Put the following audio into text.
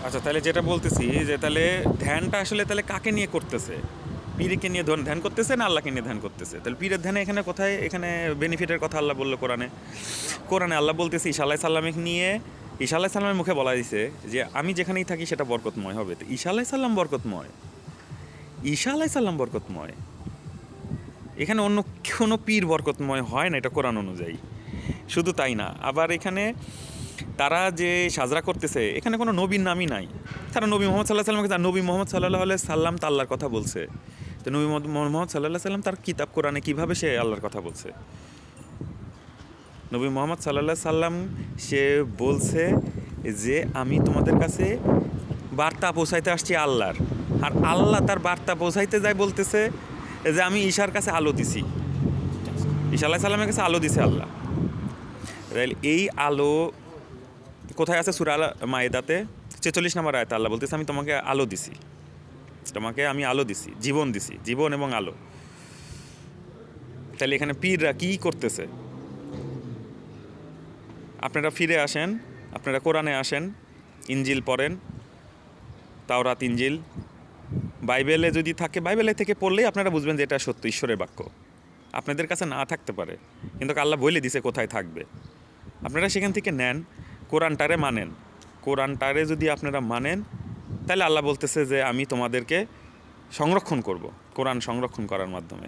আচ্ছা, তাহলে যেটা বলতেছি যে তাহলে ধ্যানটা আসলে তাহলে কাকে নিয়ে করতেছে? পীরকে নিয়ে ধ্যান করতেছে না আল্লাহকে নিয়ে ধ্যান করতেছে? তাহলে পীরের ধ্যানে এখানে কোথায় এখানে বেনিফিটের কথা আল্লাহ বললো কোরআনে? কোরআনে আল্লাহ বলতেছে ঈসা আলাইহিস সালামকে নিয়ে, ঈসা আলাইহিস সালামের মুখে বলা দিছে যে আমি যেখানেই থাকি সেটা বরকতময় হবে। তো ঈসা আলাইহিস সালাম বরকতময়, ঈসা আলাইহিস সালাম বরকতময়। এখানে অন্য কোনো পীর বরকতময় হয় না, এটা কোরআন অনুযায়ী। শুধু তাই না, আবার এখানে তারা যে সাজরা করতেছে এখানে কোনো নবীর নামই নাই। তারা নবী মোহাম্মদ সাল্লাহ সাল্লামকে, তার নবী মোহাম্মদ সাল্লাহ সাল্লাম তো আল্লাহর কথা বলছে। তো নবী মোহাম্মদ সাল্লাহ সাল্লাম তার কিতাব কোরআনে কীভাবে সে আল্লাহর কথা বলছে? নবী মোহাম্মদ সাল্লাহ সাল্লাম সে বলছে যে আমি তোমাদের কাছে বার্তা পৌঁছাইতে আসছি আল্লাহর, আর আল্লাহ তার বার্তা পৌঁছাইতে যায় বলতেছে যে আমি ঈশার কাছে আলো দিছি, ঈশা আলাইহিস সালামের কাছে আলো দিছে আল্লাহ। এই আলো কোথায় আছে? সূরা আল মায়েদাতে ৪৬ নম্বর আয়াতে আল্লাহ বলতেছে আমি তোমাকে আলো দিছি, তোমাকে আমি আলো দিছি, জীবন দিছি, জীবন এবং আলো। তাহলে এখানে পীররা কী করতেছে? আপনারা ফিরে আসেন, আপনারা কোরআনে আসেন, ইনজিল পড়েন, তাওরাত ইনজিল বাইবেলে যদি থাকে, বাইবেলে থেকে পড়লেই আপনারা বুঝবেন যে এটা সত্য, ঈশ্বরের বাক্য। আপনাদের কাছে না থাকতে পারে, কিন্তু আল্লাহ বলে দিছে কোথায় থাকবে। আপনারা সেখান থেকে নেন, কোরআনটারে মানেন। কোরআনটারে যদি আপনারা মানেন তাহলে আল্লাহ বলতেছে যে আমি তোমাদেরকে সংরক্ষণ করব, কোরআন সংরক্ষণ করার মাধ্যমে।